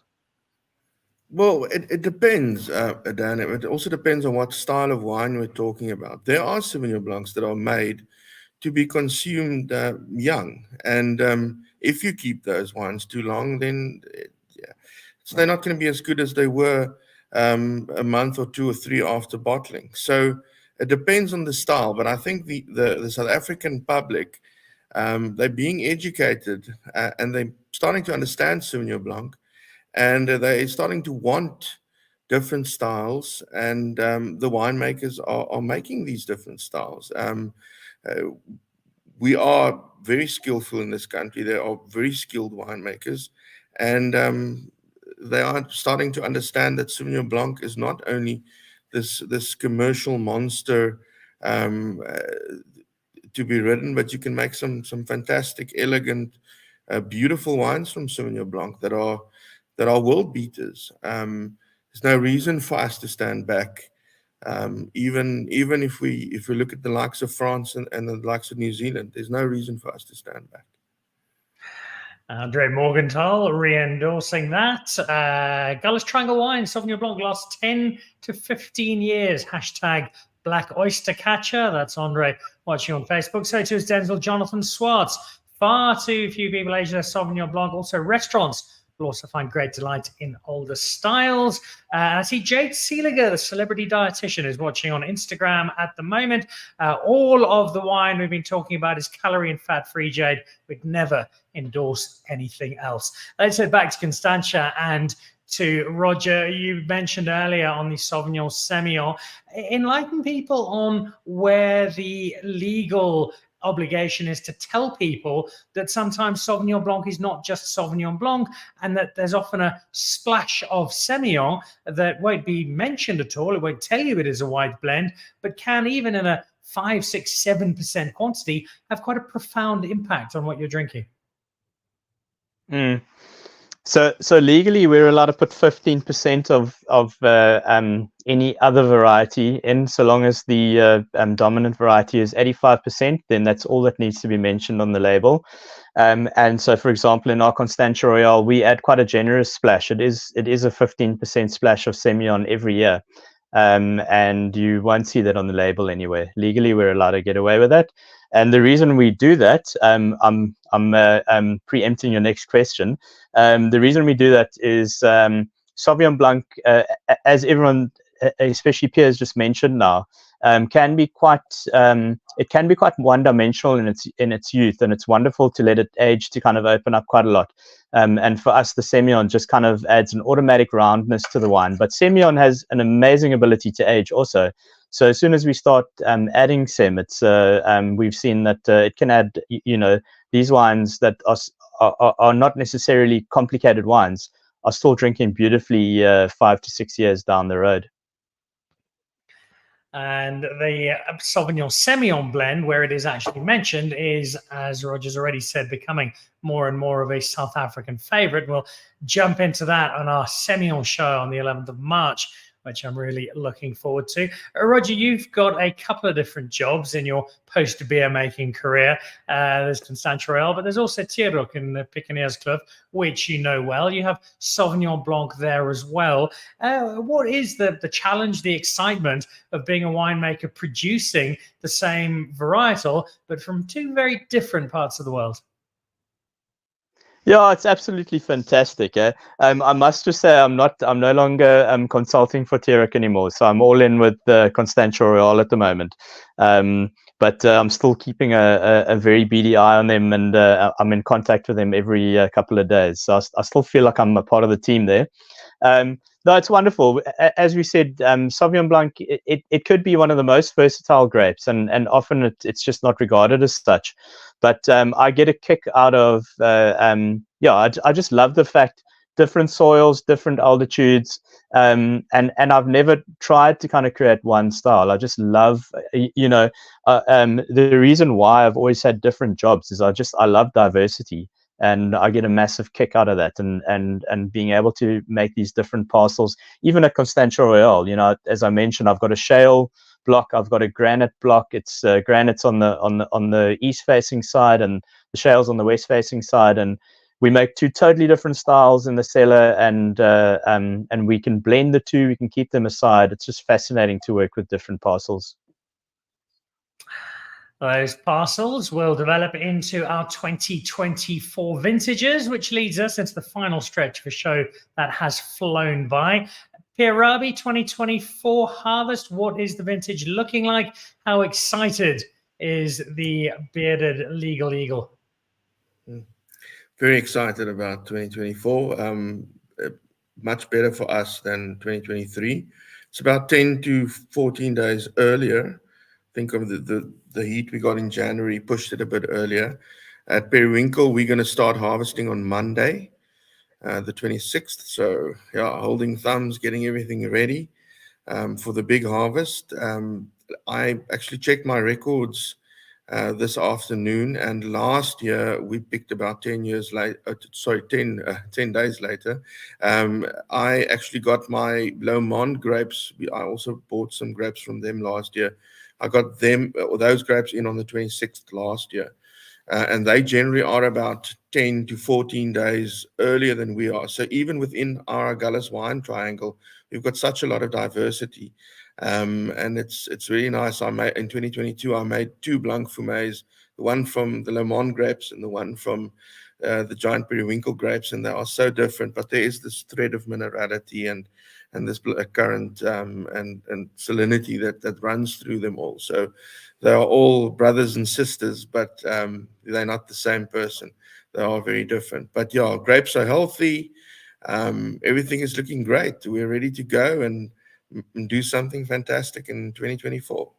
Well, it depends, Dan. It also depends on what style of wine we're talking about. There are Sauvignon Blancs that are made to be consumed young. And if you keep those wines too long, then yeah, so they're not going to be as good as they were a month or 2 or 3 after bottling. So it depends on the style. But I think the South African public, they're being educated and they're starting to understand Sauvignon Blanc. And they're starting to want different styles, and the winemakers are making these different styles. We are very skillful in this country. There are very skilled winemakers, and they are starting to understand that Sauvignon Blanc is not only this commercial monster to be ridden, but you can make some fantastic, elegant, beautiful wines from Sauvignon Blanc that are world beaters. There's no reason for us to stand back. Even if we look at the likes of France and the likes of New Zealand, there's no reason for us to stand back. Andre Morgenthal re-endorsing that. Gullis Triangle Wine, Sauvignon Blanc, last 10 to 15 years. Hashtag Black Oyster Catcher. That's Andre watching on Facebook. So too is Denzel Jonathan Swartz. Far too few people age their Sauvignon Blanc. Also restaurants will also find great delight in older styles. I see Jade Seeliger, the celebrity dietitian, is watching on Instagram at the moment. All of the wine we've been talking about is calorie and fat-free, Jade. We'd never endorse anything else. Let's head back to Constantia and to Roger. You mentioned earlier on the Sauvignon Semillon. Enlighten people on where the legal obligation is to tell people that sometimes Sauvignon Blanc is not just Sauvignon Blanc, and that there's often a splash of Semillon that won't be mentioned at all. It won't tell you it is a white blend, but can, even in a 5, 6, 7% quantity, have quite a profound impact on what you're drinking. So legally, we're allowed to put 15% of any other variety in, so long as the dominant variety is 85%. Then that's all that needs to be mentioned on the label. And so, for example, in our Constantia Royale, we add quite a generous splash. It is a 15% splash of Semillon every year, and you won't see that on the label anywhere. Legally, we're allowed to get away with that. And the reason we do that, I'm preempting your next question. The reason we do that is Sauvignon Blanc, as everyone, especially Pierre, has just mentioned now, can be quite one-dimensional in its youth, and it's wonderful to let it age to kind of open up quite a lot. And for us, the Semillon just kind of adds an automatic roundness to the wine. But Semillon has an amazing ability to age also. So as soon as we start adding Sem, it's we've seen that it can add, these wines that are not necessarily complicated wines are still drinking beautifully 5 to 6 years down the road. And the Sauvignon Semillon blend, where it is actually mentioned, is, as Roger's already said, becoming more and more of a South African favorite. We'll jump into that on our Semillon show on the 11th of March, which I'm really looking forward to. Roger, you've got a couple of different jobs in your post-beer making career. There's Constantia Royale, but there's also Tierhoek in the Picaneers Club, which you know well. You have Sauvignon Blanc there as well. What is the challenge, the excitement of being a winemaker producing the same varietal, but from two very different parts of the world? Yeah, it's absolutely fantastic. I must just say I'm no longer consulting for Tierhoek anymore, so I'm all in with the Constantia Royale at the moment. But I'm still keeping a very beady eye on them, and I'm in contact with them every couple of days. So I still feel like I'm a part of the team there. No, it's wonderful. As we said, Sauvignon Blanc, it could be one of the most versatile grapes, and often it's just not regarded as such. But I get a kick out of, I just love the fact different soils, different altitudes, and I've never tried to kind of create one style. I just love, the reason why I've always had different jobs is I love diversity. And I get a massive kick out of that, and being able to make these different parcels, even at Constantia Royale. As I mentioned, I've got a shale block, I've got a granite block. It's granites on the east-facing side, and the shales on the west-facing side, and we make two totally different styles in the cellar, and we can blend the two. We can keep them aside. It's just fascinating to work with different parcels. Those parcels will develop into our 2024 vintages, which leads us into the final stretch of a show that has flown by. Pierre, Rabie, 2024 harvest, what is the vintage looking like? How excited is the bearded legal eagle? Very excited about 2024. much better for us than 2023. It's about 10 to 14 days earlier. Think of the heat we got in January, pushed it a bit earlier. At Periwinkle, we're going to start harvesting on Monday, the 26th. So yeah, holding thumbs, getting everything ready for the big harvest. I actually checked my records this afternoon, and last year we picked about 10 years later. 10 days later. I actually got my Louw grapes. I also bought some grapes from them last year. I got those grapes in on the 26th last year. And they generally are about 10 to 14 days earlier than we are. So even within our Gullis wine triangle, we've got such a lot of diversity. And it's really nice. In 2022, I made 2 Blanc Fumés, the one from the Louw grapes and the one from the Giant Periwinkle grapes, and they are so different. But there is this thread of minerality and this current and salinity that runs through them all. So they are all brothers and sisters, but they're not the same person. They are very different. But yeah, grapes are healthy. Everything is looking great. We're ready to go and do something fantastic in 2024.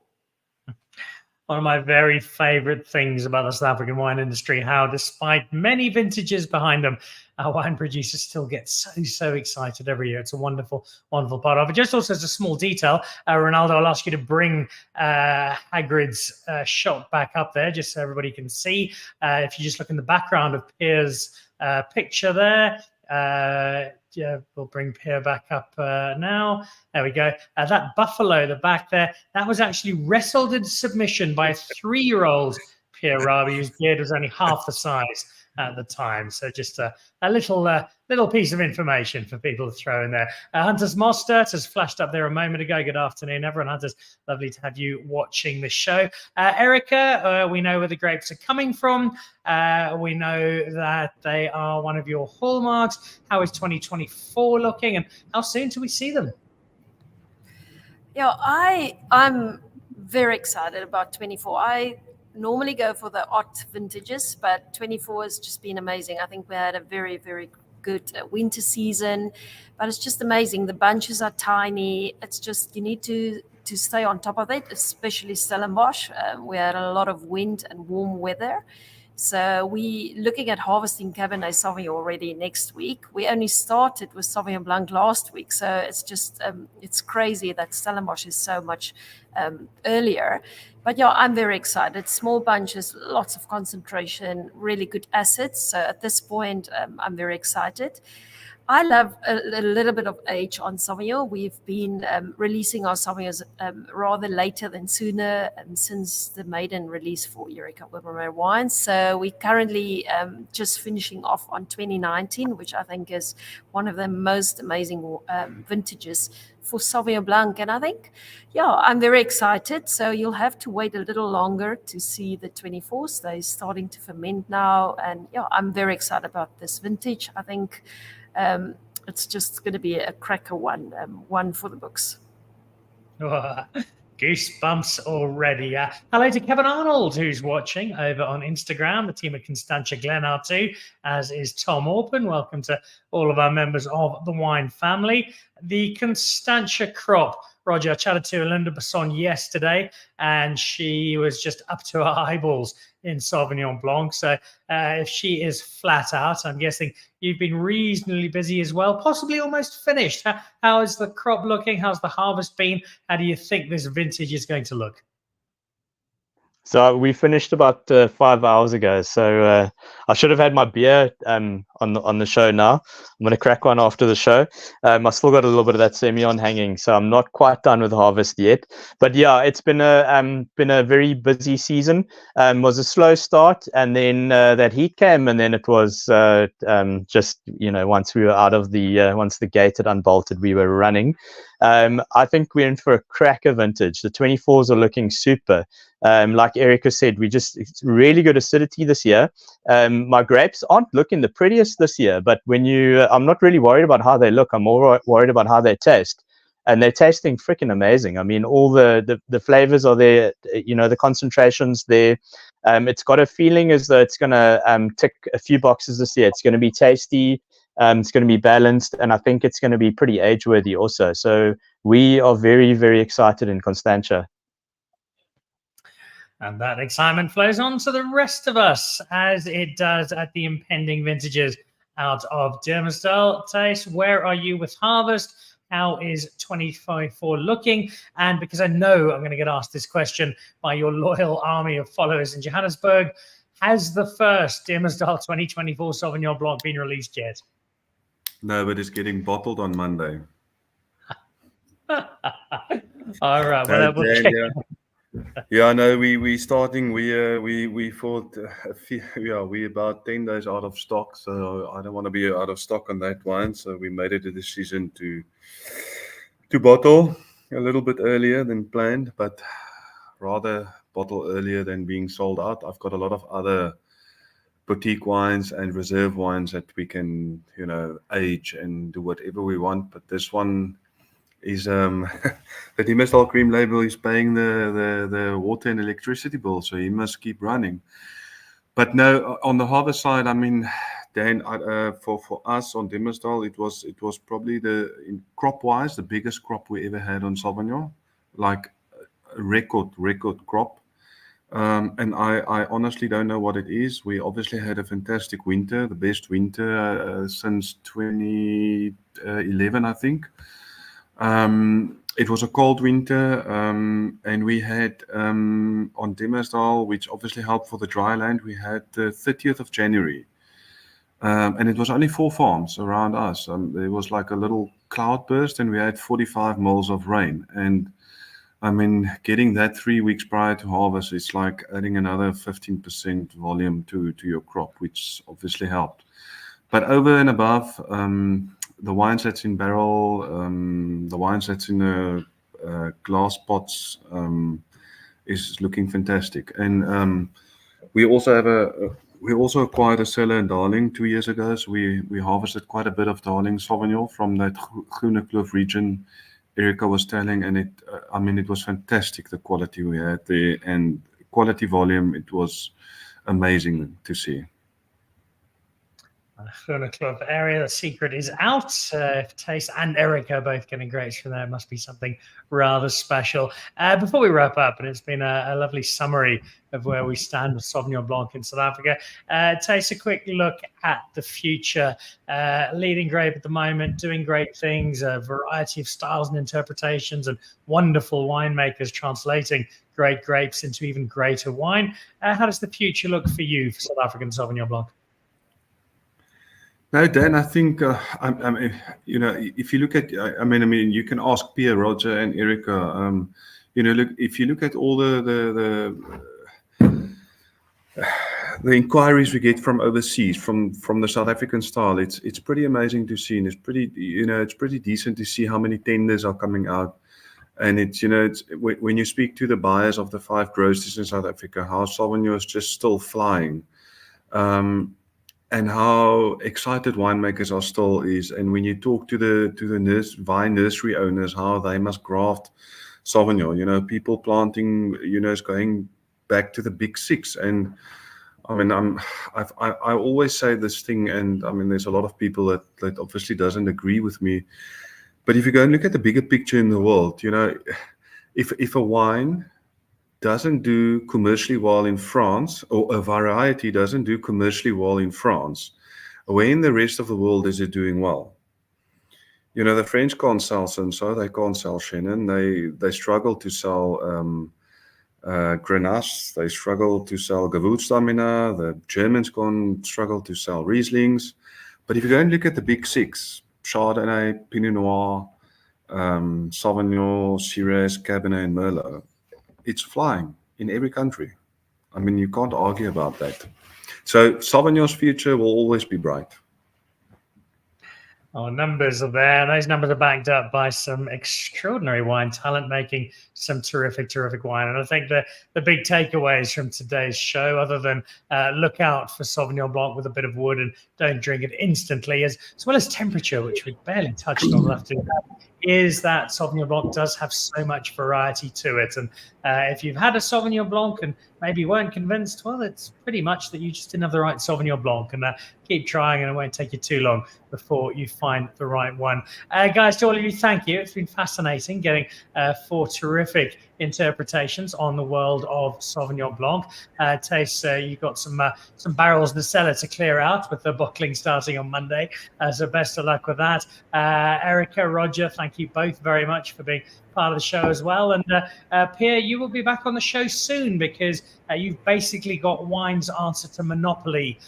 One of my very favorite things about the South African wine industry, how despite many vintages behind them, our wine producers still get so excited every year. It's a wonderful, wonderful part of it. Just also as a small detail, Ronaldo, I'll ask you to bring Hagrid's shot back up there, just so everybody can see. If you just look in the background of Pierre's picture there, yeah, we'll bring Pierre back up now. There we go. That buffalo, the back there, that was actually wrestled into submission by a 3-year-old Pierre Rabie, whose beard was only half the size at the time. So just a little piece of information for people to throw in there. Hunter's Mostert has flashed up there a moment ago. Good afternoon, everyone. Hunter's, lovely to have you watching the show. Erika, we know where the grapes are coming from. We know that they are one of your hallmarks. How is 2024 looking, and how soon do we see them? Yeah, I'm very excited about 24. I normally go for the odd vintages, but 24 has just been amazing. I think we had a very, very good winter season, but it's just amazing. The bunches are tiny. It's just, you need to stay on top of it, especially Stellenbosch. We had a lot of wind and warm weather. So we looking at harvesting Cabernet Sauvignon already next week. We only started with Sauvignon Blanc last week. So it's just, it's crazy that Stellenbosch is so much earlier. But yeah, I'm very excited. Small bunches, lots of concentration, really good acids. So at this point, I'm very excited. I love a little bit of age on Sauvignon. We've been releasing our Sauvignons rather later than sooner since the maiden release for Erika Obermeyer wines. So we're currently just finishing off on 2019, which I think is one of the most amazing vintages for Sauvignon Blanc. And I think, yeah, I'm very excited. So you'll have to wait a little longer to see the 24s. They're starting to ferment now. And yeah, I'm very excited about this vintage. I think it's just going to be a cracker one for the books. Goosebumps already. Hello to Kevin Arnold, who's watching over on Instagram, the team at Constantia Glenard too, as is Tom Orpen. Welcome to all of our members of the wine family. The Constantia crop. Roger, I chatted to Linda Besson yesterday, and she was just up to her eyeballs in Sauvignon Blanc. So if she is flat out, I'm guessing you've been reasonably busy as well, possibly almost finished. How is the crop looking? How's the harvest been? How do you think this vintage is going to look? So we finished about 5 hours ago. So I should have had my beer on the show now. I'm going to crack one after the show. I still got a little bit of that Semillon hanging, so I'm not quite done with harvest yet. But yeah, it's been a very busy season. Was a slow start, and then that heat came, and then it was just, you know, once we were out of the once the gate had unbolted, we were running. I think we're in for a cracker vintage. The 24s are looking super. Like Erika said, it's really good acidity this year. My grapes aren't looking the prettiest this year, but I'm not really worried about how they look. I'm more worried about how they taste. And they're tasting freaking amazing. I mean, all the flavors are there, you know, the concentrations there. It's got a feeling as though it's going to tick a few boxes this year. It's going to be tasty. It's going to be balanced, and I think it's going to be pretty age-worthy also. So we are very, very excited in Constantia. And that excitement flows on to the rest of us, as it does at the impending vintages out of Diemersdal. Thijs, where are you with harvest? How is 2024 looking? And because I know I'm going to get asked this question by your loyal army of followers in Johannesburg, has the first Diemersdal 2024 Sauvignon Blanc been released yet? No, but it's getting bottled on Monday. All right. Well, we'll check. Yeah, no, we starting. We thought we about 10 days out of stock, so I don't want to be out of stock on that wine. So we made it a decision to bottle a little bit earlier than planned, but rather bottle earlier than being sold out. I've got a lot of other boutique wines and reserve wines that we can, age and do whatever we want. But this one is the Diemersdal cream label is paying the water and electricity bill, so he must keep running. But no, on the harvest side, I mean, Dan, for us on Diemersdal, it was probably in crop wise the biggest crop we ever had on Sauvignon, like a record crop. And I honestly don't know what it is. We obviously had a fantastic winter, the best winter since 2011, I think. It was a cold winter, and we had on Diemersdal, which obviously helped for the dry land, we had the 30th of January. And it was only 4 farms around us. There was like a little cloudburst, and we had 45 mils of rain. And I mean, getting that 3 weeks prior to harvest, it's like adding another 15% volume to your crop, which obviously helped. But over and above, the wines that's in barrel, the wines that's in glass pots is looking fantastic. And we also acquired a cellar in Darling 2 years ago. So we harvested quite a bit of Darling Sauvignon from that Groene Kloof region Erika was telling, and it was fantastic, the quality we had there, and quality volume. It was amazing to see. Groene Kloof area, the secret is out. If Thijs and Erika are both getting grapes from there, it must be something rather special. Before we wrap up, and it's been a lovely summary of where we stand with Sauvignon Blanc in South Africa. Thijs, a quick look at the future. Leading grape at the moment, doing great things, a variety of styles and interpretations, and wonderful winemakers translating great grapes into even greater wine. How does the future look for you for South African Sauvignon Blanc? No, Dan, I think, if you look at, you can ask Pierre, Roger, and Erika. Look, if you look at all the inquiries we get from overseas, from the South African style, it's pretty amazing to see, and it's pretty decent to see how many tenders are coming out. And it's when you speak to the buyers of the 5 grocers in South Africa, how Sauvignon is just still flying. And how excited winemakers are still is, and when you talk to the vine nursery owners, how they must graft Sauvignon. People planting, is going back to the big 6. And I mean, I always say this thing, and I mean, there's a lot of people that obviously doesn't agree with me. But if you go and look at the bigger picture in the world, if a wine doesn't do commercially well in France, or a variety doesn't do commercially well in France, where in the rest of the world is it doing well? The French can't sell Cinsault, they can't sell Chenin, they struggle to sell Grenache, they struggle to sell Gewürztraminer, the Germans can't struggle to sell Rieslings. But if you go and look at the big 6, Chardonnay, Pinot Noir, Sauvignon, Shiraz, Cabernet, and Merlot, it's flying in every country. I mean, you can't argue about that. So Sauvignon's future will always be bright. Numbers are there. Those numbers are backed up by some extraordinary wine talent making some terrific wine. And I think the big takeaways from today's show, other than look out for Sauvignon Blanc with a bit of wood and don't drink it instantly, as well as temperature, which we barely touched on, we'll have to do that, is that Sauvignon Blanc does have so much variety to it. And if you've had a Sauvignon Blanc and maybe weren't convinced, well, it's pretty much that you just didn't have the right Sauvignon Blanc. And keep trying, and it won't take you too long before you find the right one. Guys, to all of you, thank you. It's been fascinating getting 4 terrific interpretations on the world of Sauvignon Blanc. Taste, you've got some barrels in the cellar to clear out with the bottling starting on Monday. So best of luck with that. Erika, Roger, thank you both very much for being part of the show as well. And Pierre, you will be back on the show soon, because you've basically got Wine's Answer to Monopoly,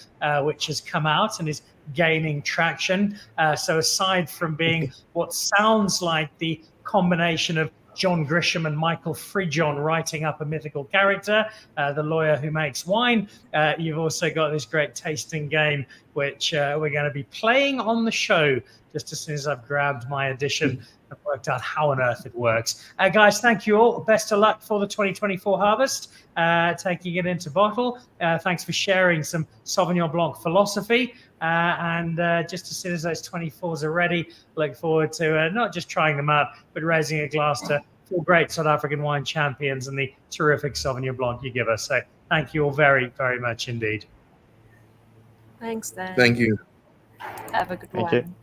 which has come out and is gaining traction. So aside from being what sounds like the combination of John Grisham and Michael Frijon writing up a mythical character, the lawyer who makes wine, you've also got this great tasting game, which we're going to be playing on the show just as soon as I've grabbed my edition and worked out how on earth it works. Guys, thank you all. Best of luck for the 2024 harvest, taking it into bottle. Thanks for sharing some Sauvignon Blanc philosophy. And just as soon as those 24s are ready, look forward to not just trying them out, but raising a glass to 4 great South African wine champions and the terrific Sauvignon Blanc you give us. So thank you all very, very much indeed. Thanks, Dan. Thank you. Have a good one. you.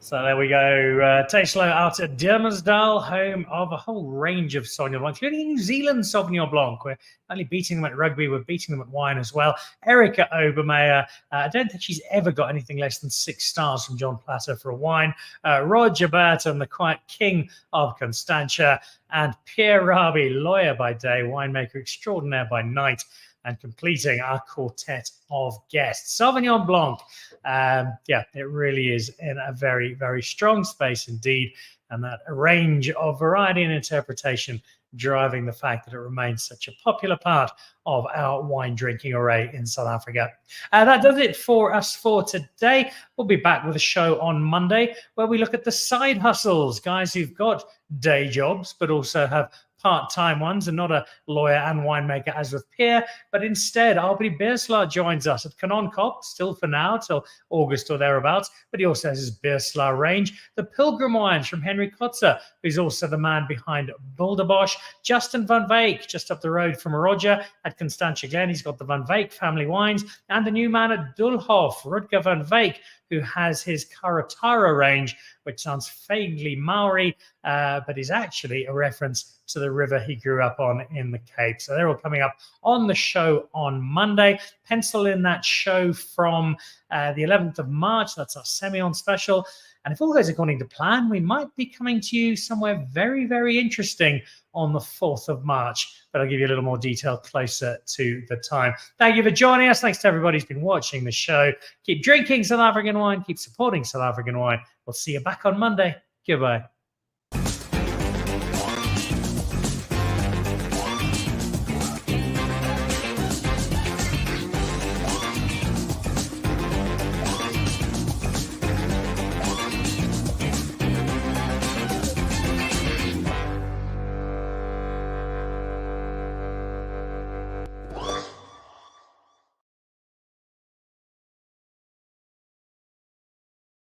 So there we go. Taste Louw out at Diemersdal, home of a whole range of Sauvignon Blanc, including New Zealand Sauvignon Blanc. We're not only beating them at rugby, we're beating them at wine as well. Erika Obermeyer, I don't think she's ever got anything less than 6 stars from John Platter for a wine. Roger Burton, the quiet king of Constantia, and Pierre Rabie, lawyer by day, winemaker extraordinaire by night, and completing our quartet of guests. Sauvignon Blanc, it really is in a very, very strong space indeed. And that range of variety and interpretation driving the fact that it remains such a popular part of our wine drinking array in South Africa. That does it for us for today. We'll be back with a show on Monday where we look at the side hustles, guys who've got day jobs but also have part-time ones, and not a lawyer and winemaker as with Pierre, but instead Albert Beerslaar joins us at Canon Cop, still for now, till August or thereabouts, but he also has his Beerslaar range. The Pilgrim wines from Henry Kotzer, who's also the man behind Bilderbosch. Justin Van Wyk, just up the road from Roger at Constantia Glen, he's got the Van Wyk family wines, and the new man at Dulhof, Rutger Van Wyk, who has his Karatara range, which sounds vaguely Maori, but is actually a reference to the river he grew up on in the Cape. So they're all coming up on the show on Monday. Pencil in that show from the 11th of March. That's our Semillon special. And if all goes according to plan, we might be coming to you somewhere very, very interesting on the 4th of March. But I'll give you a little more detail closer to the time. Thank you for joining us. Thanks to everybody who's been watching the show. Keep drinking South African wine. Keep supporting South African wine. We'll see you back on Monday. Goodbye.